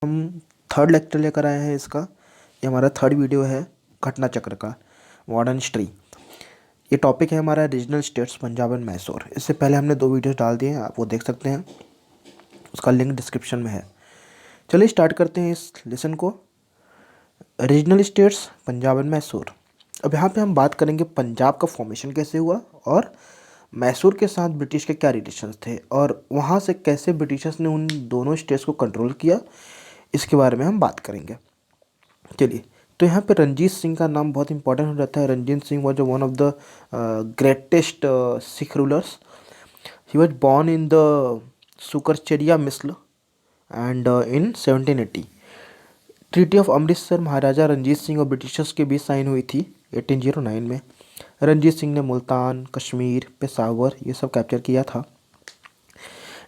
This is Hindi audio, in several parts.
हम थर्ड लेक्चर लेकर आए हैं इसका। ये हमारा थर्ड वीडियो है घटना चक्र का, मॉडर्न हिस्ट्री। ये टॉपिक है हमारा regional states Punjab and Mysore. इससे पहले हमने 2 वीडियोस डाल दिए हैं, आप वो देख सकते हैं, उसका लिंक डिस्क्रिप्शन में है। चलिए स्टार्ट करते हैं इस लेसन को। Regional states Punjab and Mysore. अब यहाँ पे हम बात करेंगे पंजाब का फॉर्मेशन कैसे हुआ और मैसूर के साथ ब्रिटिश के क्या रिलेशंस थे और वहाँ से कैसे ब्रिटिशर्स ने उन दोनों स्टेट्स को कंट्रोल किया, इसके बारे में हम बात करेंगे। चलिए, तो यहाँ पे रंजीत सिंह का नाम बहुत इंपॉर्टेंट हो जाता है। Ranjit Singh was one of the greatest Sikh rulers. He was born in the Sukerchakia misl and in 1780। Treaty of Amritsar Maharaja Ranjit Singh और ब्रिटिशर्स के बीच साइन हुई थी 1809 में। रंजीत सिंह ने मुल्तान, कश्मीर, पेशावर ये सब कैप्चर किया था।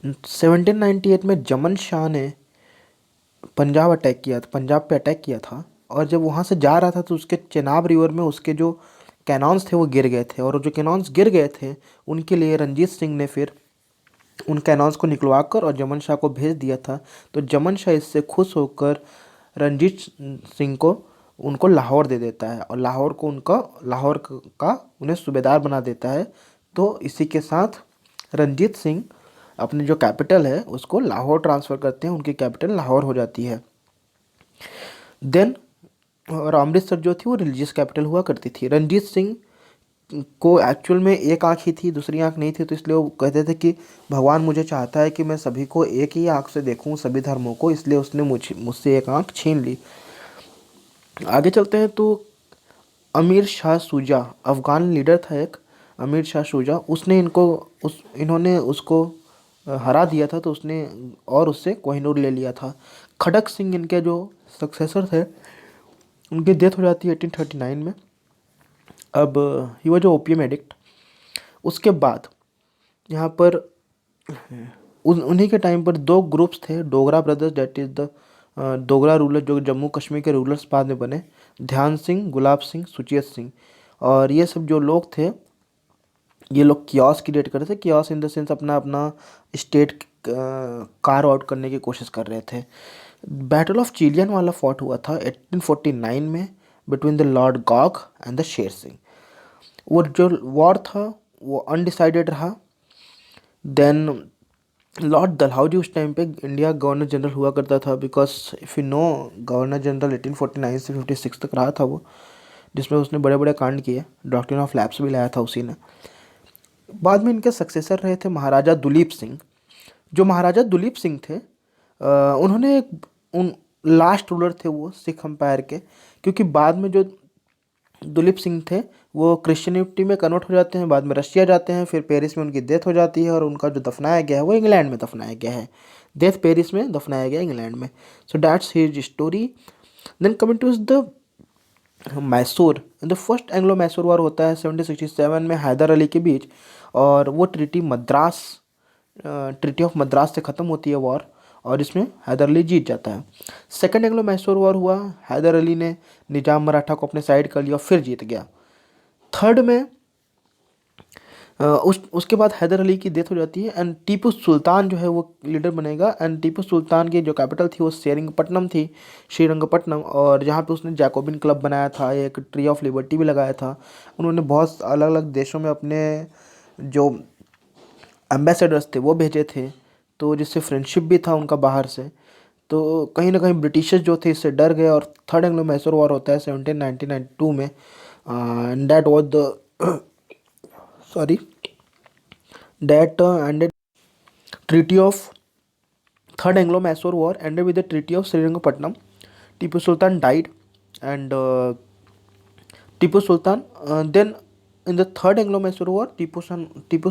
1798 में जमन शाह ने पंजाब पे अटैक किया था और जब वहाँ से जा रहा था तो उसके चेनाब रिवर में उसके जो कैनॉन्स थे वो गिर गए थे, और जो कैनॉन्स गिर गए थे उनके लिए रंजीत सिंह ने फिर उन कैनॉन्स को निकलवा कर और जमन शाह को भेज दिया था। तो जमन शाह इससे खुश होकर रंजीत सिंह को उनको लाहौर दे देता है और लाहौर का उन्हें सूबेदार बना देता है। तो इसी के साथ रंजीत सिंह अपनी जो कैपिटल है उसको लाहौर ट्रांसफ़र करते हैं, उनकी कैपिटल लाहौर हो जाती है। देन और अमृतसर जो थी वो रिलीजियस कैपिटल हुआ करती थी। रंजीत सिंह को एक्चुअल में एक आँख ही थी, दूसरी आँख नहीं थी, तो इसलिए वो कहते थे कि भगवान मुझे चाहता है कि मैं सभी को एक ही आँख से देखूं, सभी धर्मों को, इसलिए उसने मुझसे एक आँख छीन ली। आगे चलते हैं तो अमीर शाह सूजा अफ़गान लीडर था एक। अमीर शाह सूजा इन्होंने उसको हरा दिया था, तो उसने और उससे कोहिनूर ले लिया था। खड़क सिंह इनके जो सक्सेसर थे, उनकी डेथ हो जाती है 1839 में। अब ही वॉज ओपीएम एडिक्ट। उसके बाद यहाँ पर उन्हीं के टाइम पर 2 ग्रुप्स थे, Dogra brothers, that is the Dogra ruler जो जम्मू कश्मीर के रूलर्स बाद में बने, ध्यान सिंह, गुलाब सिंह, सुचेत सिंह। और ये सब जो लोग थे, ये लोग कियोस क्रिएट कर रहे थे। कियोस इन द सेंस अपना अपना स्टेट कार्व आउट करने की कोशिश कर रहे थे। बैटल ऑफ चिलियन वाला फॉट हुआ था 1849 में between the Lord Gogh and the Sher Singh. वो जो वॉर था वो अनडिसाइडेड रहा। देन लॉर्ड डलहौजी उस टाइम पे इंडिया गवर्नर जनरल हुआ करता था, because if you know governor general 1849 से 56 तक रहा था वो, जिसमें उसने बड़े बड़े कांड किए। डॉक्ट्रिन ऑफ लैप्स भी लाया था उसी ने। बाद में इनके सक्सेसर रहे थे महाराजा दुलीप सिंह। जो महाराजा दुलीप सिंह थे, उन्होंने उन लास्ट रूलर थे वो सिख अम्पायर के, क्योंकि बाद में जो दुलीप सिंह थे वो क्रिश्चियनिटी में कन्वर्ट हो जाते हैं, बाद में रशिया जाते हैं, फिर पेरिस में उनकी डेथ हो जाती है और उनका जो दफनाया गया है वो इंग्लैंड में दफनाया गया है। डेथ पेरिस में, दफनाया गया इंग्लैंड में। So that's his story. Then coming to the Mysore, the first Anglo Mysore war होता है 1767 में हैदर अली के बीच, और वो ट्रीटी ऑफ मद्रास से ख़त्म होती है वॉर, और इसमें हैदर अली जीत जाता है। सेकेंड एंग्लो मैसूर वॉर हुआ, हैदर अली ने निजाम मराठा को अपने साइड कर लिया, फिर जीत गया। थर्ड में उसके बाद हैदर अली की डेथ हो जाती है एंड टीपू सुल्तान जो है वो लीडर बनेगा। एंड टीपू सुल्तान की जो कैपिटल थी वो श्रीरंगपट्टनम, और जहाँ पे उसने जैकोबिन क्लब बनाया था, एक ट्री ऑफ लिबर्टी भी लगाया था। उन्होंने बहुत अलग अलग देशों में अपने जो एम्बेसडर्स थे वो भेजे थे, तो जिससे फ्रेंडशिप भी था उनका बाहर से। तो कहीं ना कहीं ब्रिटिशर्स जो थे इससे डर गए, और थर्ड एंग्लो मैसूर वॉर होता है 1792 में। And that was the sorry that ended treaty of third Anglo-Mysore war ended with the treaty of Srirangapatnam. Tipu Sultan died, and Tipu Sultan then in the third Anglo-Mysore war Tipu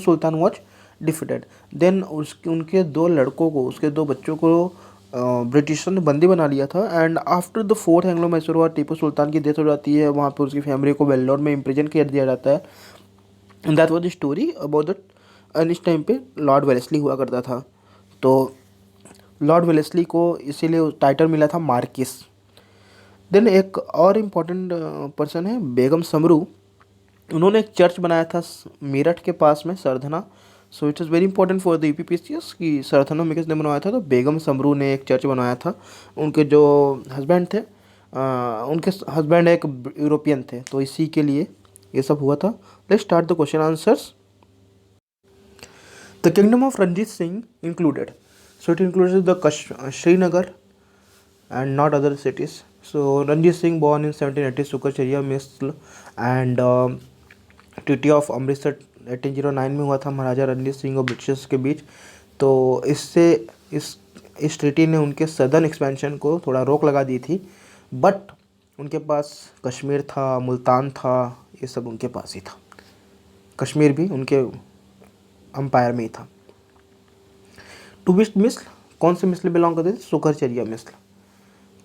Sultan was defeated. Then उनके 2 लड़कों को, उसके 2 बच्चों को ब्रिटिशर ने बंदी बना लिया था। And after the fourth Anglo Mysore war Tipu Sultan की डेथ हो जाती है, वहाँ पे उसकी फैमिली को वेल्लोर में इम्प्रिजन कर दिया जाता है। And that was the story about the. And इस टाइम पे लॉर्ड वेलेस्ली हुआ करता था, तो लॉर्ड वेलेस्ली को इसीलिए टाइटल मिला था मार्किस। देन एक और इम्पॉर्टेंट पर्सन है बेगम समरू। उन्होंने एक चर्च बनाया था मेरठ के पास में, Sardhana so it is very important for the UPPSCS कि सरथनों में किसने बनवाया था, तो बेगम समरू ने एक चर्च बनवाया था। उनके जो हस्बैंड थे, उनके हस्बैंड एक यूरोपियन थे, तो इसी के लिए ये सब हुआ था। Let's start the question answers. The kingdom of Ranjit Singh included, so it included the Srinagar and not other cities. So Ranjit Singh born in 1780 Sukarcharia Misl and treaty of Amritsar 1809 में हुआ था महाराजा रणजीत सिंह और ब्रिटिशर्स के बीच। तो इससे इस ट्रीटी ने उनके सदर्न एक्सपेंशन को थोड़ा रोक लगा दी थी, बट उनके पास कश्मीर था, मुल्तान था, ये सब उनके पास ही था। कश्मीर भी उनके अंपायर में ही था। टू बिस्ट मिस्ल, कौन से मिस्ल बिलोंग करते थे, सुकरचरिया मिस्ल।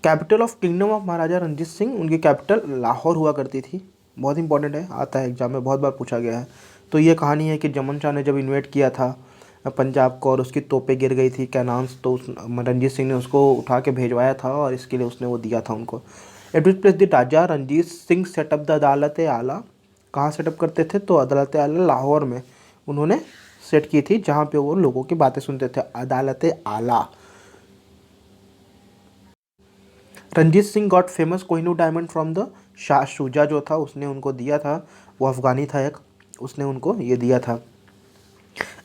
कैपिटल ऑफ किंगडम ऑफ महाराजा रणजीत सिंह, उनकी कैपिटल लाहौर हुआ करती थी। बहुत इंपॉर्टेंट है, आता है एग्जाम में, बहुत बार पूछा गया है। तो ये कहानी है कि जमन शाह ने जब इन्वेट किया था पंजाब को और उसकी तोपें गिर गई थी कैनान्स, तो उस रणजीत सिंह ने उसको उठा के भेजवाया था और इसके लिए उसने वो दिया था उनको। Eight which place the Raja Ranjit Singh setup the अदालत आला, कहाँ सेटअप करते थे, तो अदालत आला लाहौर में उन्होंने सेट की थी, जहाँ पे वो लोगों की बातें सुनते थे, अदालत आला। Ranjit Singh got famous Kohinoor diamond from the Shah Shuja, जो था उसने उनको दिया था, वो अफ़गानी था एक, उसने उनको ये दिया था।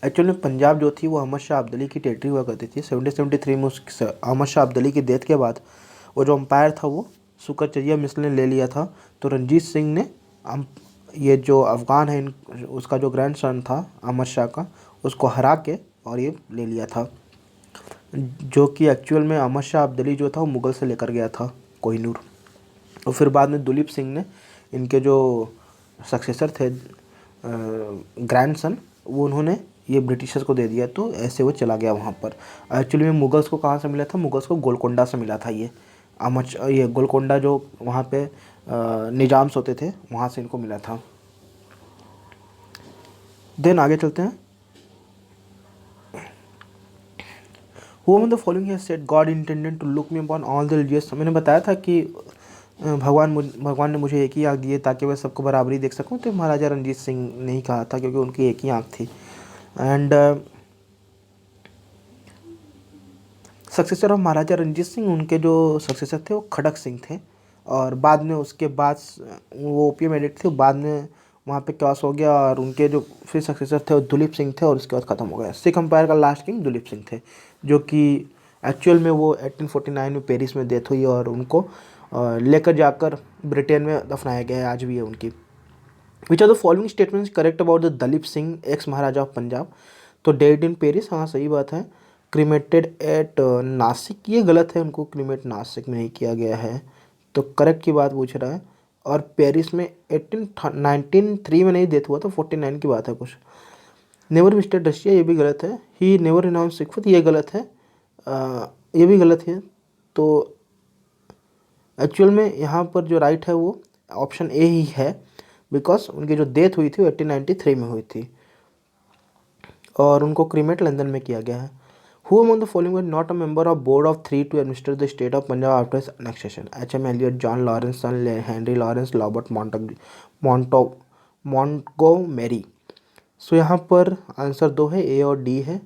एक्चुअल में पंजाब जो थी वो अहमद शाह अब्दाली की टेरिटरी हुआ करती थी। 1773 में उस अहमद शाह अब्दाली की डेथ के बाद वो जो अंपायर था वो सुकरचरिया मिस्ल ने ले लिया था। तो रंजीत सिंह ने ये जो अफ़गान है उसका जो ग्रैंड सन था अहमद शाह का, उसको हरा के और ये ले लिया था, जो कि एक्चुअल में अहमद शाह अब्दाली जो था वो मुग़ल से लेकर गया था कोहिनूर। और फिर बाद में दुलीप सिंह ने, इनके जो सक्सेसर थे ग्रैंडसन, वो उन्होंने ये ब्रिटिशर्स को दे दिया, तो ऐसे वो चला गया वहाँ पर। एक्चुअली में मुगल्स को कहाँ से मिला था, मुगल्स को गोलकोंडा से मिला था। ये गोलकोंडा जो वहाँ पे निजाम्स होते थे, वहाँ से इनको मिला था। देन आगे चलते हैं। Who among the following has said God intended to look me upon all the religious, मैंने बताया था कि भगवान ने मुझे एक ही आँख दी है ताकि मैं सबको बराबरी देख सकूं, तो महाराजा रणजीत सिंह ने ही कहा था, क्योंकि उनकी एक ही आँख थी। एंड सक्सेसर ऑफ महाराजा रणजीत सिंह, उनके जो सक्सेसर थे वो खड़क सिंह थे, और बाद में उसके बाद वो ओपीएम एडिक्ट थे, बाद में वहाँ पे क्रॉस हो गया, और उनके जो फिर सक्सेसर थे वो दुलीप सिंह थे, और उसके बाद ख़त्म हो गया। सिख अंपायर का लास्ट किंग दुलीप सिंह थे, जो कि एक्चुअल में वो 1849 में पेरिस में डेथ हुई, और उनको लेकर जाकर ब्रिटेन में दफनाया गया है, आज भी है उनकी। Which are the following statements correct about the Duleep Singh ex Maharaja of Punjab, तो डेड इन पेरिस, हाँ सही बात है। क्रीमेटेड एट नासिक, ये गलत है, उनको क्रीमेट नासिक में नहीं किया गया है, तो करेक्ट की बात पूछ रहा है। और पेरिस में 1903 में नहीं डेथ हुआ, तो 49 की बात है कुछ। नेवर विजिटेड रशिया, ये भी गलत है। ही नेवर रिनाउंस सिखवत, ये गलत है, ये भी गलत है। तो एक्चुअल में यहाँ पर जो राइट है वो ऑप्शन ए ही है, बिकॉज उनकी जो डेथ हुई थी वो 1893 में हुई थी, और उनको क्रीमेट लंदन में किया गया है। Who among the following were not a member of board of three to administer the state of Punjab after its annexation? H.M. Eliot, John Lawrence, son Henry Lawrence, Robert Montgomery. सो यहाँ पर आंसर दो है, ए और डी है।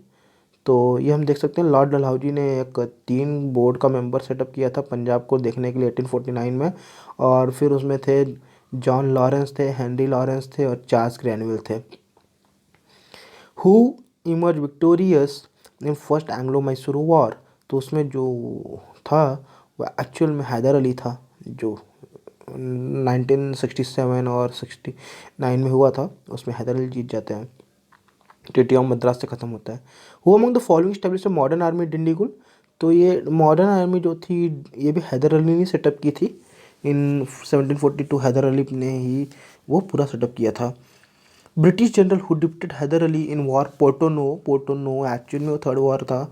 तो ये हम देख सकते हैं, लॉर्ड डलहौजी ने एक 3 बोर्ड का मेंबर सेटअप किया था पंजाब को देखने के लिए 1849 में, और फिर उसमें थे जॉन लॉरेंस थे, हेनरी लॉरेंस थे, और चार्ल्स ग्रैनविल थे। Who emerge victorious in first Anglo Mysore war, तो उसमें जो था वो एक्चुअल में हैदर अली था, जो 1967 और 69 में हुआ था, उसमें हैदर अली जीत जाते हैं, ट्रीटी ऑफ मद्रास से ख़त्म होता है। Who among the following establish modern army Dindigul, तो ये मॉडर्न आर्मी जो थी ये भी हैदर अली ने सेटअप की थी। इन 1742 हैदर अली ने ही वो पूरा सेटअप किया था। British general who defeated Haidar Ali in war Porto Novo actual में वो थर्ड वॉर था।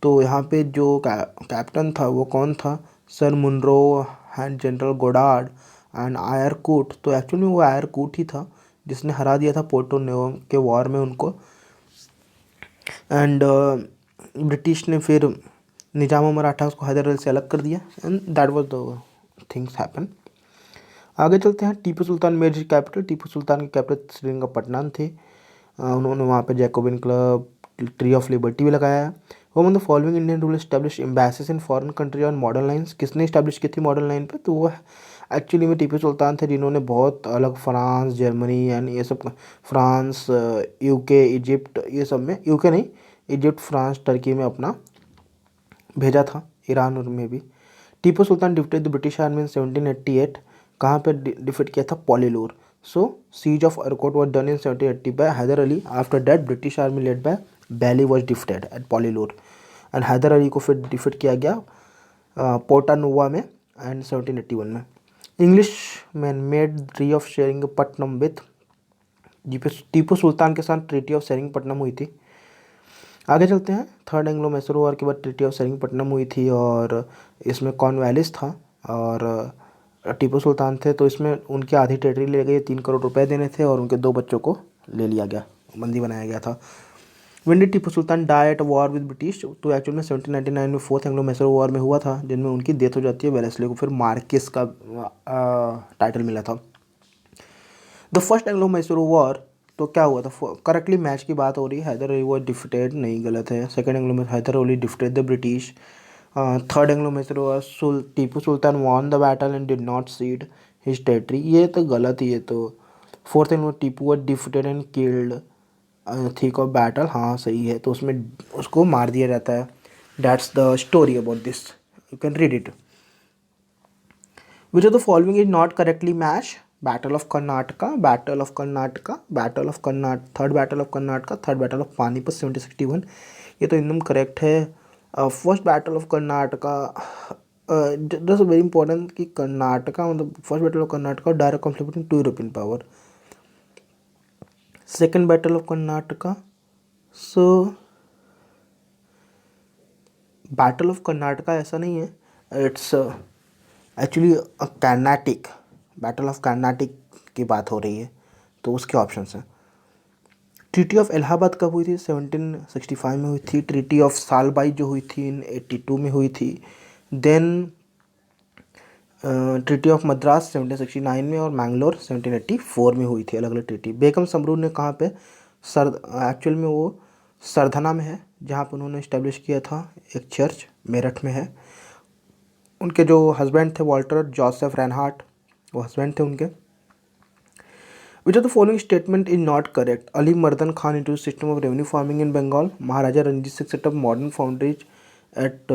तो यहाँ पे जो कैप्टन था वो कौन था, sir Munro and general Goddard and Eyre Coote. तो एक्चुअल में वो आयरकूट ही था जिसने हरा दिया था पोर्टोनो के वॉर में उनको। एंड ब्रिटिश ने फिर निजाम मराठा उसको हैदर अली से अलग कर दिया, and that was the things happen. आगे चलते हैं। Tipu Sultan made his capital, Tipu Sultan की कैपिटल श्रीरंगपट्टनम थी। उन्होंने वहाँ पे Jacobin club, tree of liberty भी लगाया है। वो the following Indian rule establish embassies in foreign country on modern lines, किसने इस्टेब्लिश की थी मॉडर्न लाइन पे? तो वो एक्चुअली में टीपू सुल्तान थे, जिन्होंने बहुत अलग फ्रांस, जर्मनी एंड ये सब, फ्रांस, यूके, इजिप्ट, ये सब में, यूके नहीं, इजिप्ट, फ्रांस, टर्की में अपना भेजा था, ईरान और में भी। Tipu Sultan defeated the British army in 1788, कहाँ पे डिफीट किया था? Pollilur. So siege of Arcot was done in 1780 by Haidar Ali. After that British army led by Baillie was defeated at Pollilur, and Haidar Ali को फिर डिफीट किया गया पोर्टानुवा में एंड 1781 में। Englishman made treaty of Seringapatam with, Tipu Sultan के साथ ट्रीटी ऑफ सेरिंगपट्टनम हुई थी। आगे चलते हैं। थर्ड एंग्लो मैसूर वॉर के बाद ट्रीटी ऑफ सेरिंगपट्टनम हुई थी, और इसमें कॉर्नवालिस था और टीपू सुल्तान थे, तो इसमें उनकी आधी टेरिटरी ले गई, 3 करोड़ रुपए देने थे, और उनके 2 बच्चों को ले लिया गया, बंदी बनाया गया था। When did Tipu Sultan die at war with British? तो एक्चुअल में 1799 में फोर्थ एंग्लो मैसूर वॉर में हुआ था, जिनमें उनकी डेथ हो जाती है। वेलेस्ली को फिर मार्किस का टाइटल मिला था। The first Anglo Mysore war, तो क्या हुआ था? करेक्टली मैच की बात हो रही है। हैदर अली वॉज डिफीटेड, नहीं, गलत है। सेकंड एंग्लो में Hyder Ali defeated the British. Third Anglo Mysore war, Tipu Sultan won the battle and did not cede his territory, ये तो गलत ही है। तो fourth Anglo Tipu was defeated and killed thick of battle, हाँ सही है, तो उसमें उसको मार दिया जाता है। That's the story about this, you can read it. Which of the following is not correctly match? Battle of Karnataka, battle of Karnataka, battle of third battle of Karnataka, third battle of Panipat 1761, ये तो एकदम करेक्ट है। First battle of Karnataka, that's very important कि कर्नाटका, मतलब first battle of Karnataka direct conflict between 2 European power. Second battle of Karnataka, so battle of Karnataka ऐसा नहीं है, it's actually Carnatic, battle of Carnatic की बात हो रही है, तो उसके ऑप्शंस हैं। ट्रीटी ऑफ इलाहाबाद कब हुई थी? 1765 में हुई थी। ट्रीटी ऑफ सालबाई जो हुई थी 82 में हुई थी। देन ट्रीटी ऑफ मद्रास 1769 में, और मैंगलोर 1784 में हुई थी, अलग अलग ट्रीटी। बेगम समरू ने कहाँ पे? एक्चुअल में वो सरधना में है, जहाँ पर उन्होंने इस्टेब्लिश किया था एक चर्च, मेरठ में है। उनके जो हस्बैंड थे वॉल्टर जोसेफ रेनहार्ट, वो हस्बैंड थे उनके। Which of the following statement is not correct? Ali Mardan Khan introduce system of revenue farming in Bengal. Maharaja Ranjit Singh set up modern foundries at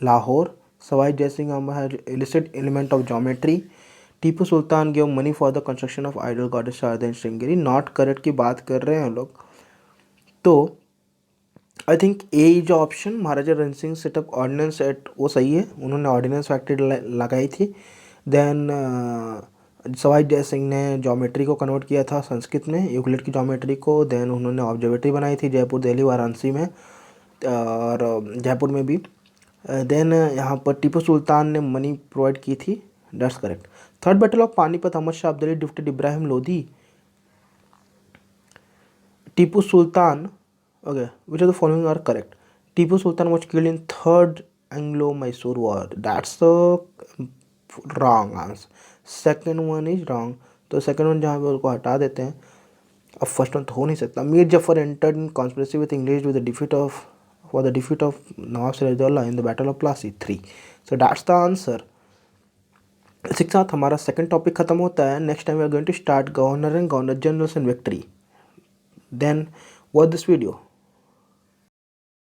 Lahore. Sawai Jai Singh had illicit element of geometry. Tipu Sultan give money for the construction of idol goddess Sharda in Sringeri. Not correct की बात कर रहे हैं हम लोग, तो आई थिंक ए जो option, Maharaja Ranjit Singh set up ordnance at, वो सही है, उन्होंने ऑर्डिनेंस फैक्ट्री लगाई थी। देन सवाई जय सिंह ने ज्योमेट्री को कन्वर्ट किया था संस्कृत में, यूक्लिड की ज्योमेट्री को। देन उन्होंने ऑब्जर्वेटरी बनाई थी जयपुर, दिल्ली, वाराणसी में, और जयपुर में भी। देन यहाँ पर टीपू सुल्तान ने मनी प्रोवाइड की थी, that's correct. Third battle of Panipat, Ahmad Shah Abdali defeated Ibrahim Lodi. Tipu Sultan, okay, which of the following are correct? Tipu Sultan was killed in third Anglo-Mysore war. That's the wrong answer. Second one is wrong. तो second one जहाँ पे उसको हटा देते हैं, अब first one तो हो नहीं सकता। Mir Zafar entered in conspiracy with English with the defeat of for the defeat of Nawab Sirajuddaula in the Battle of Plassey 3. So that's the answer. इसी के साथ हमारा second topic खत्म होता है। Next time we are going to start governor and governor generals and victory. Then watch this video.